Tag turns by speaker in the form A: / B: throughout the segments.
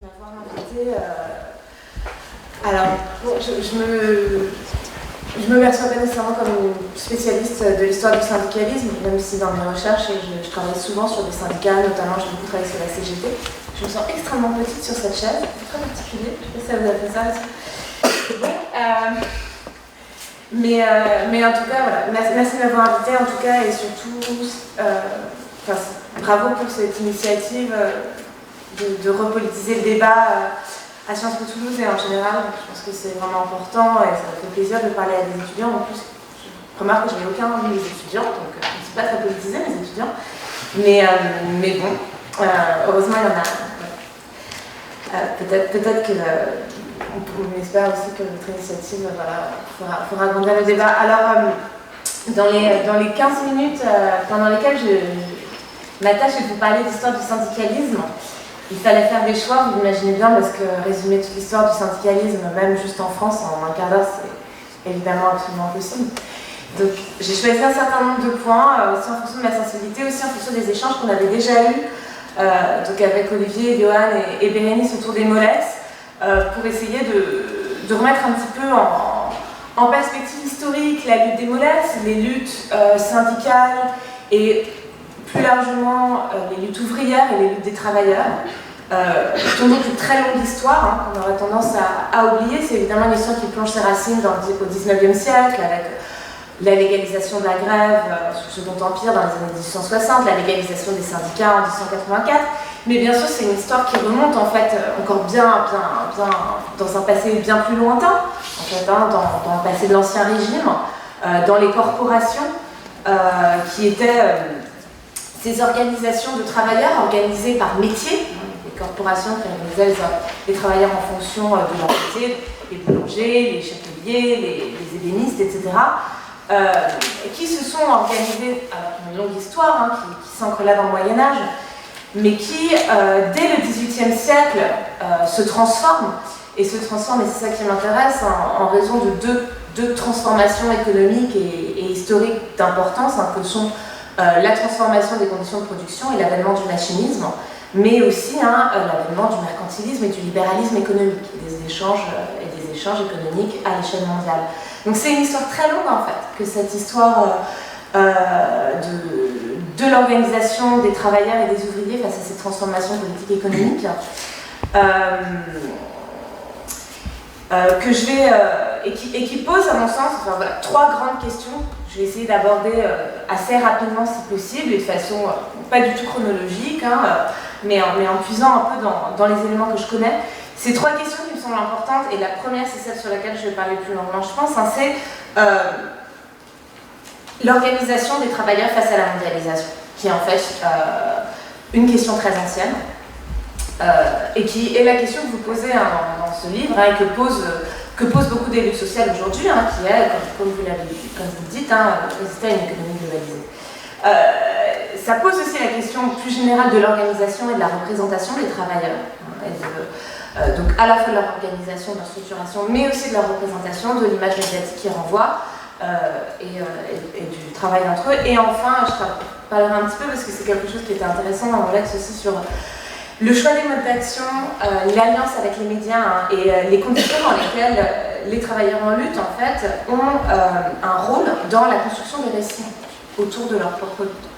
A: M'avoir invité. Alors, bon, je me perçois pas nécessairement comme une spécialiste de l'histoire du syndicalisme, même si dans mes recherches, je travaille souvent sur des syndicats, notamment j'ai beaucoup travaillé sur la CGT. Je me sens extrêmement petite sur cette chaise, c'est très particulier, je sais pas si ça vous a fait ça aussi. Bon, mais en tout cas, voilà, merci de m'avoir invité en tout cas, et surtout, bravo pour cette initiative de repolitiser le débat à Sciences Po Toulouse et en général. Je pense que c'est vraiment important et ça me fait plaisir de parler à des étudiants. En plus, je remarque que je n'ai aucun envie des étudiants, donc je ne suis pas très politisée, les étudiants. Mais bon, heureusement, il y en a. Peut-être que on espère aussi que notre initiative fera grandir le débat. Alors, dans les 15 minutes pendant lesquelles ma tâche est de vous parler d'histoire du syndicalisme, il fallait faire des choix, vous l'imaginez bien, parce que résumer toute l'histoire du syndicalisme, même juste en France, en un quart d'heure, c'est évidemment absolument impossible. Donc j'ai choisi un certain nombre de points, aussi en fonction de ma sensibilité, aussi en fonction des échanges qu'on avait déjà eus, donc avec Olivier, Johan et Bérénice autour des molettes, pour essayer de remettre un petit peu en perspective historique la lutte des molettes, les luttes syndicales et plus largement les luttes ouvrières et les luttes des travailleurs, qui ont donc une très longue histoire, qu'on aurait tendance à oublier. C'est évidemment une histoire qui plonge ses racines au XIXe siècle, avec la légalisation de la grève sous le Second Empire dans les années 1860, la légalisation des syndicats en 1884, mais bien sûr c'est une histoire qui remonte en fait encore bien dans un passé bien plus lointain, en fait, dans le passé de l'Ancien Régime, dans les corporations qui étaient ces organisations de travailleurs organisées par métier, les corporations qui organisaient les travailleurs en fonction de leur métier, les boulangers, les chapeliers, les ébénistes, etc., qui se sont organisés, alors qui ont une longue histoire, qui s'ancre là dans le Moyen-Âge, mais qui, dès le XVIIIe siècle, se transforment, et c'est ça qui m'intéresse, en raison de deux transformations économiques et historiques d'importance, que sont la transformation des conditions de production et l'avènement du machinisme, mais aussi l'avènement du mercantilisme et du libéralisme économique, des échanges économiques à l'échelle mondiale. Donc c'est une histoire très longue en fait, que cette histoire de l'organisation des travailleurs et des ouvriers face à cette transformation politique et économique, que je vais et qui pose à mon sens trois grandes questions. Je vais essayer d'aborder assez rapidement si possible et de façon pas du tout chronologique, mais en puisant un peu dans les éléments que je connais. Ces trois questions qui me semblent importantes, et la première c'est celle sur laquelle je vais parler plus longuement je pense, c'est l'organisation des travailleurs face à la mondialisation, qui est en fait une question très ancienne, et qui est la question que vous posez dans ce livre, et que posent beaucoup des luttes sociales aujourd'hui, qui est, comme vous le dites, résister à une économie globalisée. Ça pose aussi la question plus générale de l'organisation et de la représentation des travailleurs, donc à la fois de leur organisation, de leur structuration, mais aussi de leur représentation, de l'image médiatique qui renvoie, et du travail entre eux. Et enfin, je parlerai un petit peu, parce que c'est quelque chose qui était intéressant dans mon texte aussi, sur le choix des modes d'action, l'alliance avec les médias, et les conditions dans lesquelles les travailleurs en lutte, en fait, ont un rôle dans la construction des récits autour de leur propre lutte.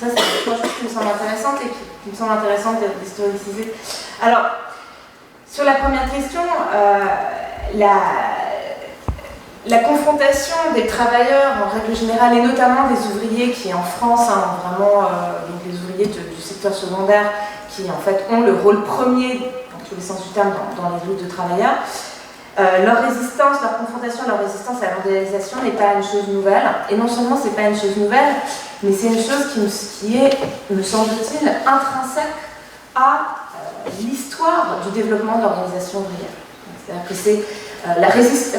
A: Ça, c'est trois choses qui me semblent intéressantes et qui me semblent intéressantes d'historiciser. Alors, sur la première question, la confrontation des travailleurs en règle générale, et notamment des ouvriers qui en France, vraiment donc les ouvriers du secteur secondaire, qui en fait ont le rôle premier, dans tous les sens du terme, dans les luttes de travailleurs, leur confrontation, leur résistance à la mondialisation n'est pas une chose nouvelle. Et non seulement c'est pas une chose nouvelle, mais c'est une chose qui est, me semble-t-il, intrinsèque à l'histoire du développement de l'organisation ouvrière. C'est-à-dire que c'est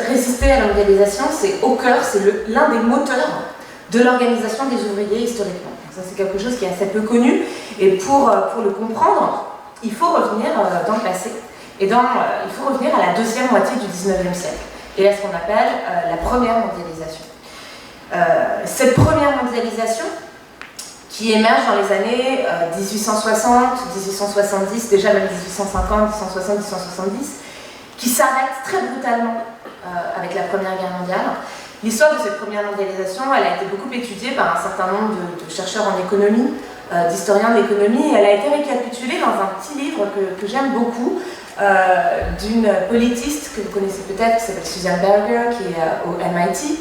A: résister à la mondialisation, c'est au cœur, c'est l'un des moteurs de l'organisation des ouvriers historiquement. Donc ça, c'est quelque chose qui est assez peu connu, et pour le comprendre, il faut revenir dans le passé. Et il faut revenir à la deuxième moitié du XIXe siècle, et à ce qu'on appelle la première mondialisation. Cette première mondialisation, qui émerge dans les années 1860, 1870, déjà même 1850, 1860, 1870, qui s'arrête très brutalement avec la Première Guerre mondiale. L'histoire de cette première mondialisation, elle a été beaucoup étudiée par un certain nombre de chercheurs en économie, d'historiens de l'économie, et elle a été récapitulée dans un petit livre que j'aime beaucoup, d'une politiste que vous connaissez peut-être, qui s'appelle Susan Berger, qui est au MIT,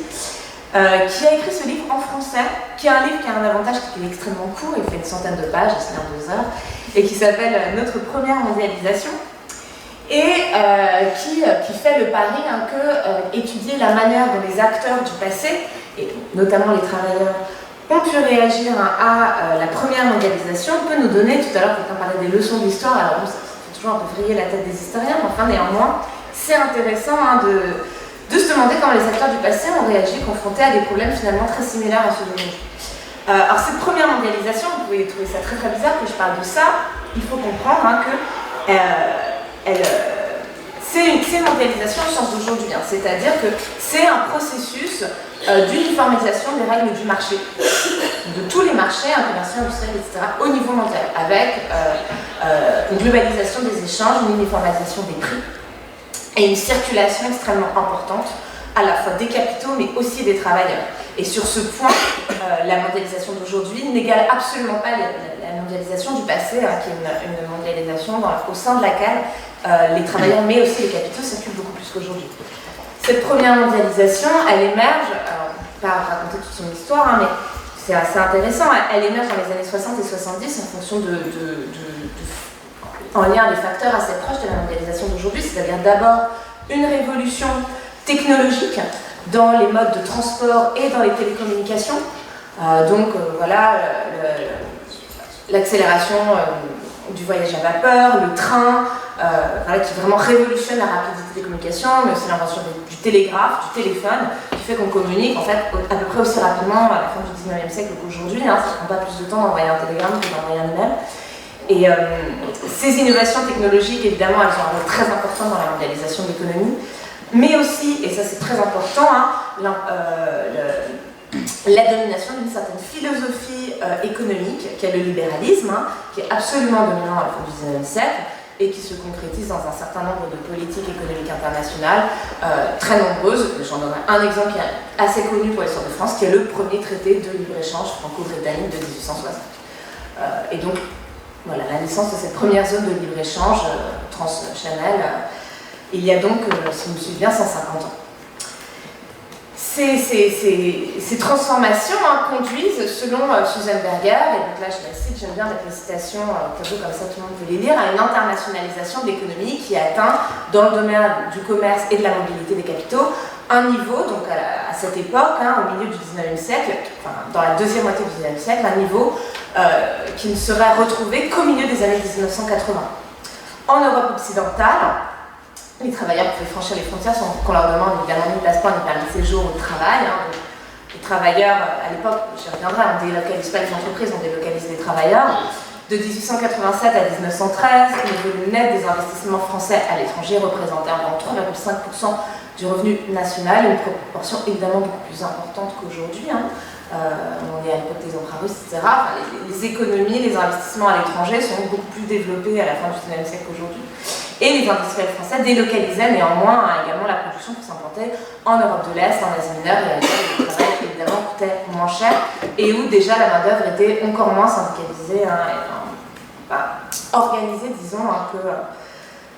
A: qui a écrit ce livre en français, qui est un livre qui a un avantage, qui est extrêmement court, il fait une centaine de pages, il se lit en 2 heures, et qui s'appelle Notre première mondialisation, et qui fait le pari que étudier la manière dont les acteurs du passé, et notamment les travailleurs, ont pu réagir à la première mondialisation peut nous donner, tout à l'heure quand on parlait des leçons d'histoire, alors bon, ça fait toujours un peu vriller la tête des historiens, mais enfin néanmoins, c'est intéressant de se demander comment les acteurs du passé ont réagi confrontés à des problèmes finalement très similaires à ceux d'aujourd'hui. Alors cette première mondialisation, vous pouvez trouver ça très très bizarre que je parle de ça, il faut comprendre que c'est une mondialisation au sens d'aujourd'hui, c'est-à-dire que c'est un processus d'uniformisation des règles du marché, de tous les marchés, commerciaux, industriels, etc., au niveau mondial, avec une globalisation des échanges, une uniformisation des prix et une circulation extrêmement importante, à la fois des capitaux mais aussi des travailleurs. Et sur ce point, la mondialisation d'aujourd'hui n'égale absolument pas la mondialisation du passé, qui est une mondialisation au sein de laquelle les travailleurs mais aussi les capitaux circulent beaucoup plus qu'aujourd'hui. Cette première mondialisation, elle émerge, pas raconter toute son histoire, mais c'est assez intéressant, elle émerge dans les années 60 et 70 en fonction en lien des facteurs assez proches de la mondialisation d'aujourd'hui, c'est-à-dire d'abord une révolution technologique dans les modes de transport et dans les télécommunications. Voilà, l'accélération du voyage à vapeur, le train, qui vraiment révolutionne la rapidité des communications, mais aussi l'invention du télégraphe, du téléphone, qui fait qu'on communique en fait à peu près aussi rapidement à la fin du 19e siècle qu'aujourd'hui. Ça ne prend pas plus de temps d'envoyer un télégramme que d'envoyer un email. Et ces innovations technologiques, évidemment, elles ont un rôle très important dans la mondialisation de l'économie, mais aussi, et ça c'est très important, la domination d'une certaine philosophie économique, qui est le libéralisme, qui est absolument dominant à la fin du XIXe siècle, et qui se concrétise dans un certain nombre de politiques économiques internationales très nombreuses. J'en donnerai un exemple qui est assez connu pour l'histoire de France, qui est le premier traité de libre-échange franco-britannique de 1860. Et donc, voilà, la naissance de cette première zone de libre-échange trans-Channel, il y a donc, si je me souviens bien, 150 ans. Ces transformations conduisent, selon Susan Berger, et donc là je la cite, j'aime bien mettre les citations tableau comme ça tout le monde peut les lire, à une internationalisation de l'économie qui atteint, dans le domaine du commerce et de la mobilité des capitaux, un niveau, donc à cette époque, au milieu du 19e siècle, dans la deuxième moitié du 19e siècle, un niveau qui ne serait retrouvé qu'au milieu des années 1980. En Europe occidentale, les travailleurs pouvaient franchir les frontières sans qu'on leur demande évidemment ni passeport ni permis de séjour ou de travail. Les travailleurs, à l'époque, j'y reviendrai, on ne délocalise pas les entreprises, on délocalise les travailleurs. De 1887 à 1913, le volume net des investissements français à l'étranger représentait environ 3,5% du revenu national, une proportion évidemment beaucoup plus importante qu'aujourd'hui. On est à l'époque des emprunts russes, etc. Les économies, les investissements à l'étranger sont beaucoup plus développés à la fin du XIXe siècle qu'aujourd'hui. Et les industriels français délocalisaient néanmoins également la production pour s'implanter en Europe de l'Est, en Asie mineure, et le travail qui évidemment coûtait moins cher, et où déjà la main-d'œuvre était encore moins syndicalisée, organisée, disons,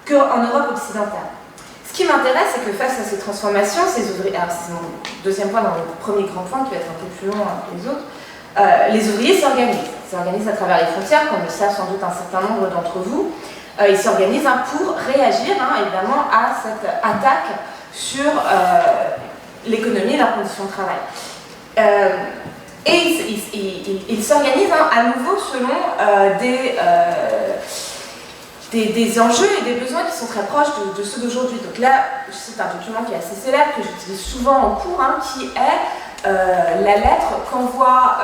A: qu'en Europe occidentale. Ce qui m'intéresse, c'est que face à ces transformations, ces ouvriers, alors c'est mon deuxième point dans le premier grand point qui va être un peu plus long que les autres, les ouvriers s'organisent à travers les frontières, comme le savent sans doute un certain nombre d'entre vous. Ils s'organisent pour réagir évidemment à cette attaque sur l'économie et leurs conditions de travail. Et ils s'organisent à nouveau selon des enjeux et des besoins qui sont très proches de ceux d'aujourd'hui. Donc là, je cite un document qui est assez célèbre, que j'utilise souvent en cours, qui est la lettre qu'envoie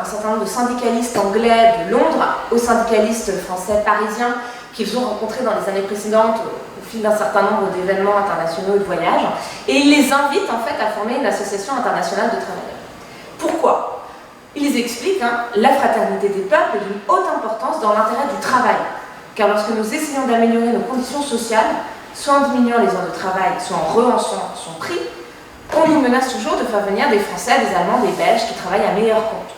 A: un certain nombre de syndicalistes anglais de Londres aux syndicalistes français parisiens qu'ils ont rencontrés dans les années précédentes au fil d'un certain nombre d'événements internationaux et de voyages, et ils les invitent en fait à former une association internationale de travailleurs. Pourquoi ? Ils expliquent la fraternité des peuples est d'une haute importance dans l'intérêt du travail, car lorsque nous essayons d'améliorer nos conditions sociales, soit en diminuant les heures de travail, soit en rehausssant son prix, on nous menace toujours de faire venir des Français, des Allemands, des Belges qui travaillent à meilleur compte.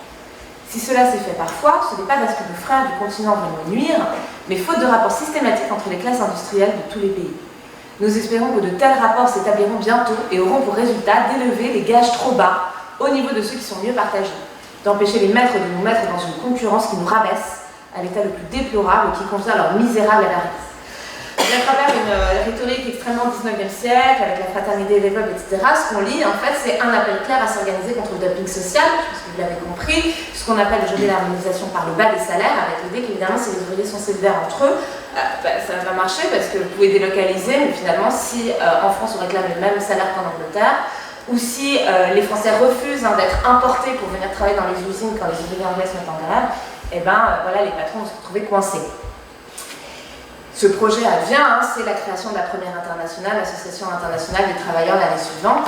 A: Si cela s'est fait parfois, ce n'est pas parce que nos frères du continent viennent nous nuire, mais faute de rapports systématiques entre les classes industrielles de tous les pays. Nous espérons que de tels rapports s'établiront bientôt et auront pour résultat d'élever les gages trop bas au niveau de ceux qui sont mieux partagés, d'empêcher les maîtres de nous mettre dans une concurrence qui nous rabaisse à l'état le plus déplorable et qui convient à leur misérable avarice. Et à travers une rhétorique extrêmement 19e siècle, avec la fraternité des peuples, etc., ce qu'on lit, en fait, c'est un appel clair à s'organiser contre le dumping social, je pense que vous l'avez compris, ce qu'on appelle aujourd'hui l'harmonisation par le bas des salaires, avec l'idée qu'évidemment, si les ouvriers sont solidaires entre eux, ça va marcher parce que vous pouvez délocaliser, mais finalement, si en France on réclame le même salaire qu'en Angleterre, ou si les Français refusent d'être importés pour venir travailler dans les usines quand les ouvriers anglais se mettent en grève, et voilà, les patrons vont se retrouver coincés. Ce projet advient, c'est la création de la première internationale, l'Association internationale des travailleurs l'année suivante,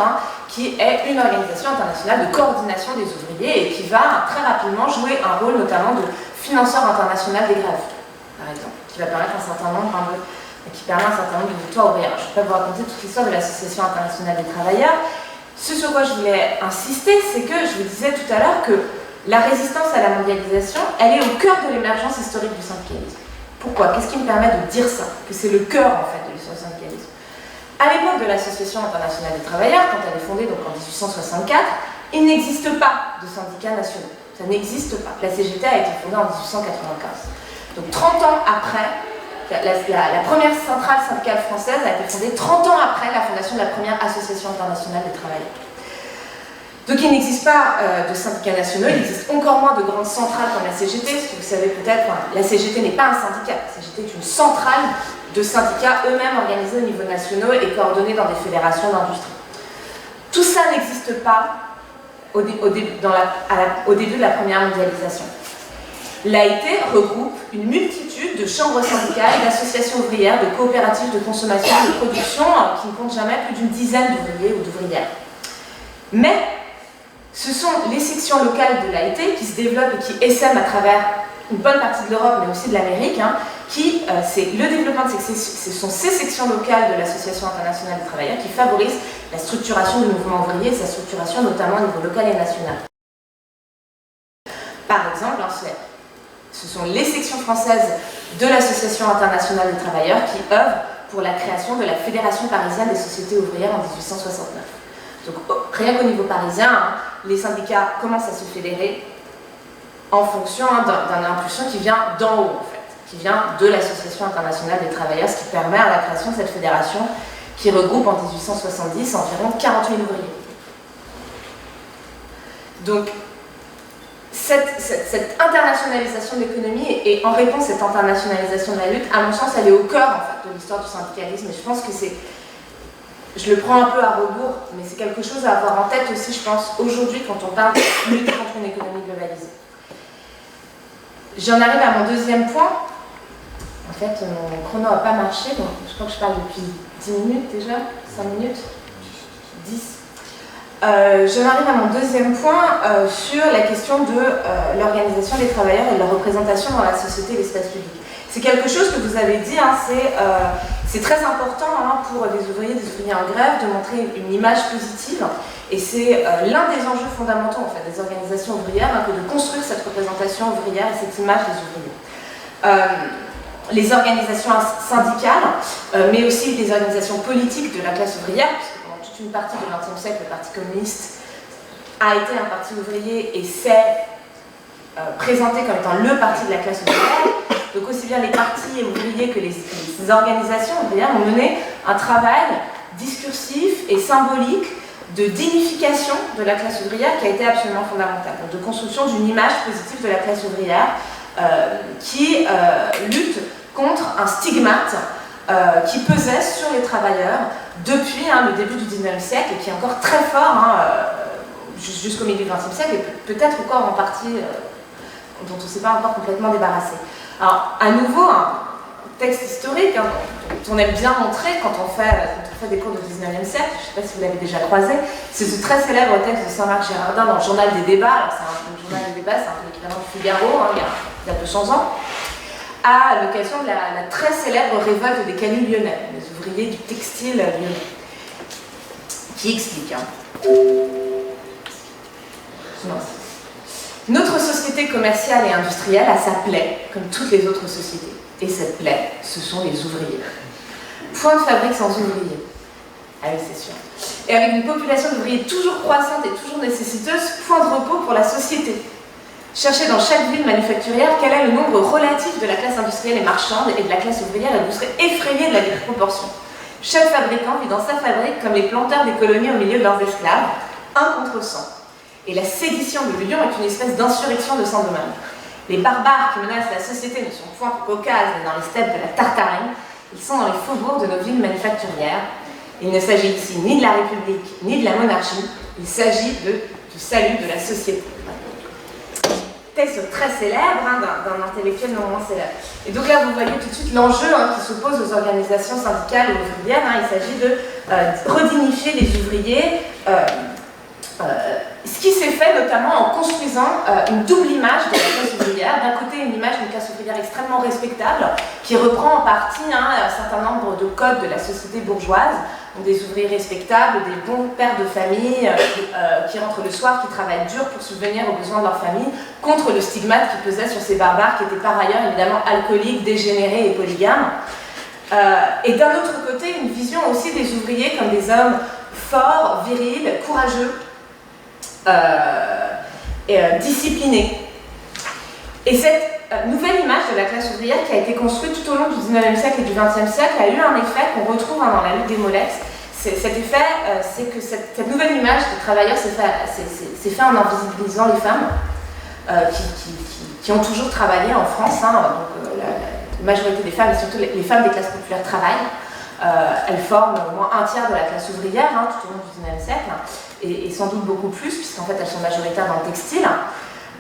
A: qui est une organisation internationale de coordination des ouvriers et qui va très rapidement jouer un rôle notamment de financeur international des grèves, par exemple, qui va permettre un certain nombre de victoires ouvrières. Je ne vais pas vous raconter toute l'histoire de l'Association internationale des travailleurs. Ce sur quoi je voulais insister, c'est que je vous disais tout à l'heure que la résistance à la mondialisation, elle est au cœur de l'émergence historique du syndicalisme. Pourquoi? Qu'est-ce qui me permet de dire ça? Que c'est le cœur, en fait, de l'histoire du syndicalisme. À l'époque de l'Association internationale des travailleurs, quand elle est fondée donc en 1864, il n'existe pas de syndicats nationaux. Ça n'existe pas. La CGT a été fondée en 1895. Donc 30 ans après, la première centrale syndicale française a été fondée 30 ans après la fondation de la première Association internationale des travailleurs. Donc il n'existe pas de syndicats nationaux, il existe encore moins de grandes centrales comme la CGT, ce que vous savez peut-être, la CGT n'est pas un syndicat, la CGT est une centrale de syndicats eux-mêmes organisés au niveau national et coordonnés dans des fédérations d'industrie. Tout ça n'existe pas au début de la première mondialisation. L'AIT regroupe une multitude de chambres syndicales, d'associations ouvrières, de coopératives de consommation et de production qui ne comptent jamais plus d'une dizaine d'ouvriers ou d'ouvrières. Mais ce sont les sections locales de l'AIT qui se développent et qui essaiment à travers une bonne partie de l'Europe, mais aussi de l'Amérique, c'est le développement de ce sont ces sections locales de l'Association internationale des travailleurs qui favorisent la structuration du mouvement ouvrier et sa structuration notamment au niveau local et national. Par exemple, ce sont les sections françaises de l'Association internationale des travailleurs qui œuvrent pour la création de la Fédération parisienne des sociétés ouvrières en 1869. Donc rien qu'au niveau parisien, les syndicats commencent à se fédérer en fonction d'une impulsion qui vient d'en haut, en fait, qui vient de l'Association internationale des travailleurs, ce qui permet à la création de cette fédération qui regroupe en 1870 environ 40 000 ouvriers. Donc cette internationalisation de l'économie et en réponse à cette internationalisation de la lutte, à mon sens, elle est au cœur en fait, de l'histoire du syndicalisme et je pense que c'est... Je le prends un peu à rebours, mais c'est quelque chose à avoir en tête aussi, je pense, aujourd'hui, quand on parle de lutte contre une économie globalisée. J'en arrive à mon deuxième point. En fait, mon chrono n'a pas marché, donc je crois que je parle depuis 10 minutes déjà, 5 minutes, 10. J'en arrive à mon deuxième point sur la question de l'organisation des travailleurs et de leur représentation dans la société et l'espace public. C'est quelque chose que vous avez dit, c'est très important pour des ouvriers en grève de montrer une image positive et c'est l'un des enjeux fondamentaux en fait, des organisations ouvrières que de construire cette représentation ouvrière et cette image des ouvriers. Les organisations syndicales, mais aussi les organisations politiques de la classe ouvrière, puisque pendant toute une partie du XXe siècle, le Parti communiste a été un parti ouvrier et s'est présenté comme étant le parti de la classe ouvrière. Donc aussi bien les partis ouvriers que les organisations ouvrières ont mené un travail discursif et symbolique de dignification de la classe ouvrière qui a été absolument fondamental. Donc de construction d'une image positive de la classe ouvrière qui lutte contre un stigmate qui pesait sur les travailleurs depuis le début du XIXe siècle et qui est encore très fort jusqu'au milieu du XXe siècle et peut-être encore en partie dont on ne s'est pas encore complètement débarrassé. Alors, à nouveau, un texte historique dont on aime bien montrer quand on fait fait des cours du 19e siècle, je ne sais pas si vous l'avez déjà croisé, c'est ce très célèbre texte de Saint-Marc Girardin dans le Journal des débats. Alors le Journal des débats, c'est un peu l'équivalent du Figaro, hein, il y a 200 ans, à l'occasion de la très célèbre révolte des canuts lyonnais, les ouvriers du textile lyonnais, qui explique. Notre société commerciale et industrielle a sa plaie, comme toutes les autres sociétés. Et cette plaie, ce sont les ouvriers. Point de fabrique sans ouvriers. Ah oui, c'est sûr. Et avec une population d'ouvriers toujours croissante et toujours nécessiteuse, point de repos pour la société. Cherchez dans chaque ville manufacturière quel est le nombre relatif de la classe industrielle et marchande et de la classe ouvrière, et vous serez effrayé de la disproportion. Chaque fabricant vit dans sa fabrique comme les planteurs des colonies au milieu de leurs esclaves, 1 contre 100. Et la sédition de l'Union est une espèce d'insurrection de sang de même. Les barbares qui menacent la société ne sont point au Caucase, mais dans les steppes de la Tartarie. Ils sont dans les faubourgs de nos villes manufacturières. Il ne s'agit ici ni de la République, ni de la monarchie. Il s'agit du salut de la société. Texte très célèbre d'un intellectuel non moins célèbre. Et donc là, vous voyez tout de suite l'enjeu qui s'oppose aux organisations syndicales et ouvrières. Il s'agit de redignifier les ouvriers. Ce qui s'est fait notamment en construisant une double image de la classe ouvrière. D'un côté, une image d'une classe ouvrière extrêmement respectable, qui reprend en partie un certain nombre de codes de la société bourgeoise, donc des ouvriers respectables, des bons pères de famille qui rentrent le soir, qui travaillent dur pour subvenir aux besoins de leur famille, contre le stigmate qui pesait sur ces barbares qui étaient par ailleurs évidemment alcooliques, dégénérés et polygames. Et d'un autre côté, une vision aussi des ouvriers comme des hommes forts, virils, courageux, disciplinés. Et cette nouvelle image de la classe ouvrière qui a été construite tout au long du 19e siècle et du 20e siècle a eu un effet qu'on retrouve dans la lutte des molettes. Cet effet, c'est que cette nouvelle image des travailleurs s'est fait en invisibilisant les femmes qui ont toujours travaillé en France. Donc, la majorité des femmes, et surtout les femmes des classes populaires, travaillent. Elles forment au moins un tiers de la classe ouvrière tout au long du 19e siècle, et sans doute beaucoup plus, puisqu'en fait elles sont majoritaires dans le textile.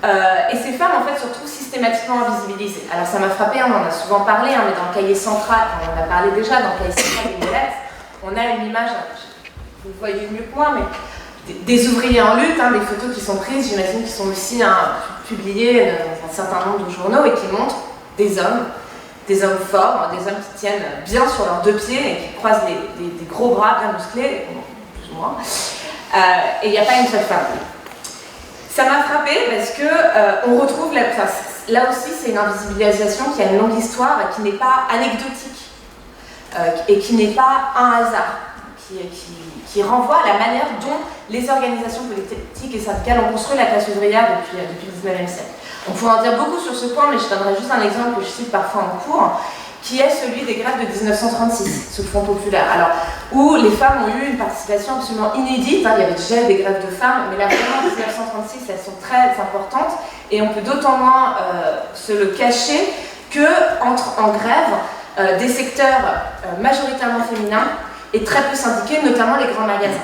A: Et ces femmes en fait se retrouvent systématiquement invisibilisées. Alors ça m'a frappé, on en a souvent parlé, mais dans le cahier central, on en a parlé déjà, dans le cahier central des molettes, on a une image, vous le voyez mieux que moi, mais des ouvriers en lutte, des photos qui sont prises, j'imagine, qui sont aussi publiées dans un certain nombre de journaux et qui montrent des hommes forts, des hommes qui tiennent bien sur leurs deux pieds et qui croisent des gros bras bien musclés, plus ou moins, et il n'y a pas une seule femme. Ça m'a frappé parce que on retrouve, là aussi c'est une invisibilisation qui a une longue histoire et qui n'est pas anecdotique et qui n'est pas un hasard, qui renvoie à la manière dont les organisations politiques et syndicales ont construit la classe ouvrière depuis le 19e siècle. On pourrait en dire beaucoup sur ce point, mais je donnerai juste un exemple que je cite parfois en cours, qui est celui des grèves de 1936, sous le Front populaire. Alors, où les femmes ont eu une participation absolument inédite, il y avait déjà des grèves de femmes, mais là vraiment en 1936, elles sont très importantes, et on peut d'autant moins se le cacher que entrent en grève des secteurs majoritairement féminins et très peu syndiqués, notamment les grands magasins.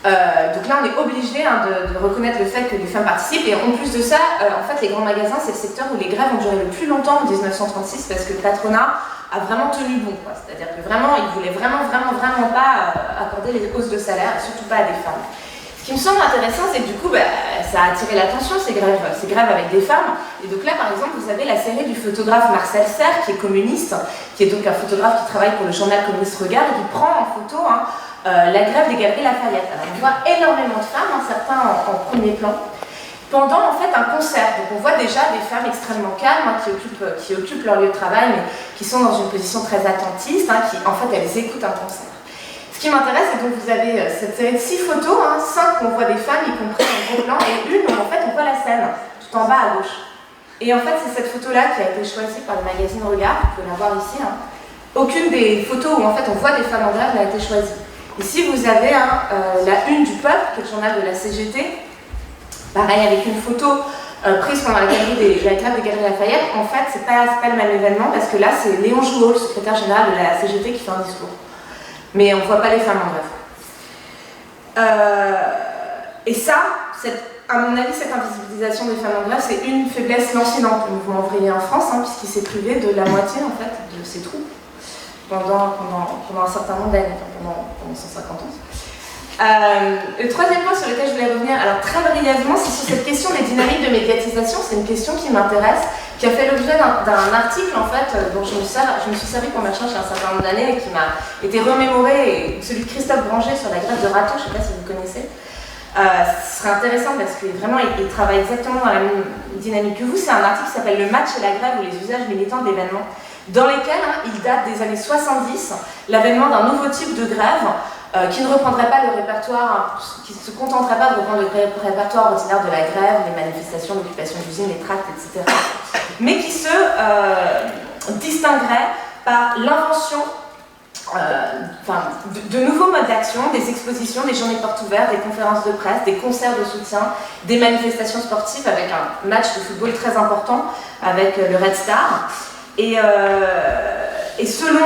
A: Donc là, on est obligé de reconnaître le fait que les femmes participent, et en plus de ça, en fait, les grands magasins, c'est le secteur où les grèves ont duré le plus longtemps en 1936, parce que le patronat a vraiment tenu bon, c'est-à-dire que vraiment, il voulait vraiment pas accorder les hausses de salaire, surtout pas à des femmes. Ce qui me semble intéressant, c'est que du coup, ça a attiré l'attention, ces grèves avec des femmes. Et donc là, par exemple, vous avez la série du photographe Marcel Serres, qui est communiste, qui est donc un photographe qui travaille pour le journal communiste Regard, et qui prend en photo la grève des Galeries Lafayette. Alors on voit énormément de femmes, certains en premier plan, pendant en fait un concert. Donc on voit déjà des femmes extrêmement calmes qui occupent leur lieu de travail, mais qui sont dans une position très attentiste, qui en fait elles écoutent un concert. Ce qui m'intéresse, c'est que vous avez cette série de 6 photos, 5 où on voit des femmes, y compris en gros plan, et une où en fait on voit la scène, tout en bas à gauche. Et en fait c'est cette photo-là qui a été choisie par le magazine Regard, vous pouvez la voir ici. Aucune des photos où en fait on voit des femmes en grève n'a été choisie. Ici, vous avez la une du Peuple, qui est le journal de la CGT, pareil avec une photo prise pendant la grève des Galeries Lafayette. En fait, c'est pas le même événement, parce que là, c'est Léon Jouot, le secrétaire général de la CGT, qui fait un discours. Mais on ne voit pas les femmes en grève. Et ça, à mon avis, cette invisibilisation des femmes en grève, c'est une faiblesse lancinante du mouvement ouvrier en France, puisqu'il s'est privé de la moitié, en fait, de ses troupes. pendant un certain nombre d'années, pendant 150 ans. Le troisième point sur lequel je voulais revenir, alors très brièvement, c'est sur cette question des dynamiques de médiatisation. C'est une question qui m'intéresse, qui a fait l'objet d'un article en fait, dont je me suis servi pour ma recherche il y a un certain nombre d'années et qui m'a été remémoré, celui de Christophe Granger sur la grève de râteaux, je ne sais pas si vous connaissez. Ce serait intéressant parce que vraiment il travaille exactement dans la même dynamique que vous. C'est un article qui s'appelle Le match et la grève ou les usages militants de l'événement, dans lesquels il date des années 70, l'avènement d'un nouveau type de grève qui ne reprendrait pas le répertoire, qui ne se contenterait pas de reprendre le répertoire ordinaire de la grève, les manifestations, l'occupation d'usines, les tracts, etc. Mais qui se distinguerait par l'invention de nouveaux modes d'action, des expositions, des journées portes ouvertes, des conférences de presse, des concerts de soutien, des manifestations sportives avec un match de football très important avec le Red Star. Et selon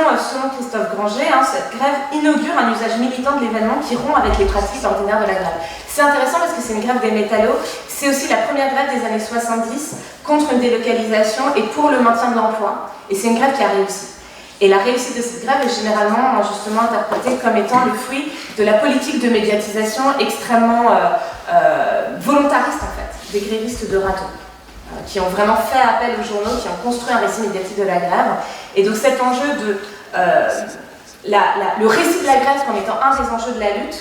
A: Christophe Granger, cette grève inaugure un usage militant de l'événement qui rompt avec les pratiques ordinaires de la grève. C'est intéressant parce que c'est une grève des métallos, c'est aussi la première grève des années 70 contre une délocalisation et pour le maintien de l'emploi. Et c'est une grève qui a réussi. Et la réussite de cette grève est généralement justement interprétée comme étant le fruit de la politique de médiatisation extrêmement volontariste en fait, des grévistes de râteaux, qui ont vraiment fait appel aux journaux, qui ont construit un récit médiatique de la grève. Et donc cet enjeu de le récit de la grève comme étant un des enjeux de la lutte,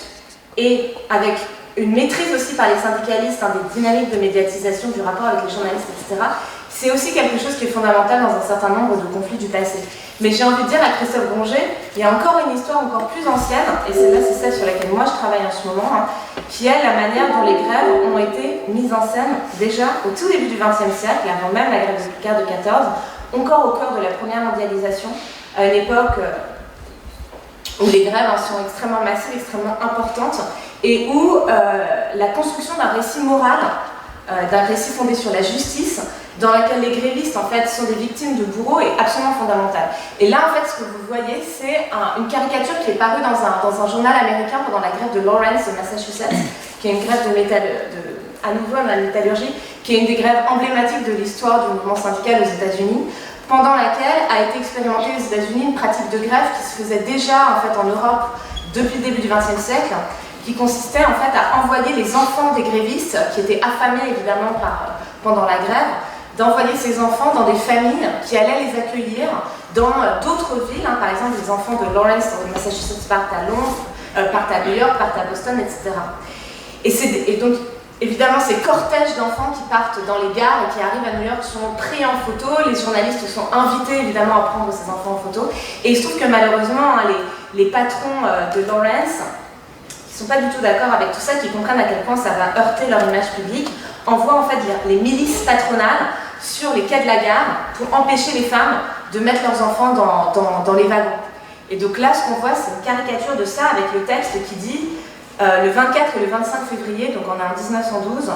A: et avec une maîtrise aussi par les syndicalistes des dynamiques de médiatisation du rapport avec les journalistes, etc., c'est aussi quelque chose qui est fondamental dans un certain nombre de conflits du passé. Mais j'ai envie de dire à Christophe Granger, il y a encore une histoire encore plus ancienne, et c'est celle sur laquelle moi je travaille en ce moment, qui est la manière dont les grèves ont été mises en scène déjà au tout début du XXe siècle, avant même la guerre de 14, encore au cœur de la première mondialisation, à une époque où les grèves sont extrêmement massives, extrêmement importantes, et où la construction d'un récit moral, d'un récit fondé sur la justice, dans laquelle les grévistes en fait sont des victimes de bourreaux, est absolument fondamentale. Et là en fait ce que vous voyez c'est une caricature qui est parue dans un journal américain pendant la grève de Lawrence de Massachusetts, qui est une grève à nouveau dans la métallurgie, qui est une des grèves emblématiques de l'histoire du mouvement syndical aux États-Unis, pendant laquelle a été expérimentée aux États-Unis une pratique de grève qui se faisait déjà en fait en Europe depuis le début du XXe siècle, qui consistait en fait à envoyer les enfants des grévistes, qui étaient affamés évidemment pendant la grève, d'envoyer ces enfants dans des familles qui allaient les accueillir dans d'autres villes, par exemple les enfants de Lawrence dans le Massachusetts partent à Londres, partent à New York, partent à Boston, etc. Et donc évidemment ces cortèges d'enfants qui partent dans les gares et qui arrivent à New York sont pris en photo, les journalistes sont invités évidemment à prendre ces enfants en photo, et il se trouve que malheureusement les patrons de Lawrence, qui ne sont pas du tout d'accord avec tout ça, qui comprennent à quel point ça va heurter leur image publique, envoient en fait les milices patronales sur les quais de la gare pour empêcher les femmes de mettre leurs enfants dans les wagons. Et donc là, ce qu'on voit, c'est une caricature de ça avec le texte qui dit le 24 et le 25 février, donc on est en 1912,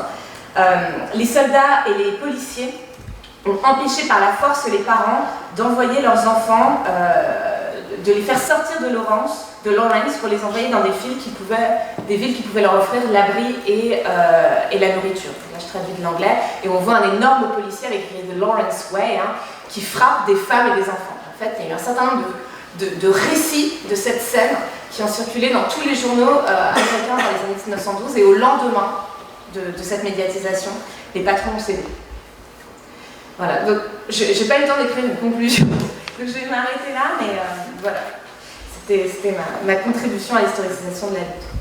A: les soldats et les policiers ont empêché par la force les parents d'envoyer leurs enfants, de les faire sortir de Lawrence pour les envoyer dans des villes qui pouvaient leur offrir l'abri et la nourriture. Là, je traduis de l'anglais, et on voit un énorme policier avec écrit The Lawrence Way, qui frappe des femmes et des enfants. En fait, il y a eu un certain nombre de récits de cette scène qui ont circulé dans tous les journaux américains dans les années 1912, et au lendemain de cette médiatisation, les patrons ont cédé. Voilà, donc je n'ai pas eu le temps d'écrire une conclusion, donc je vais m'arrêter là, mais voilà. C'était ma contribution à l'historicisation de la lutte.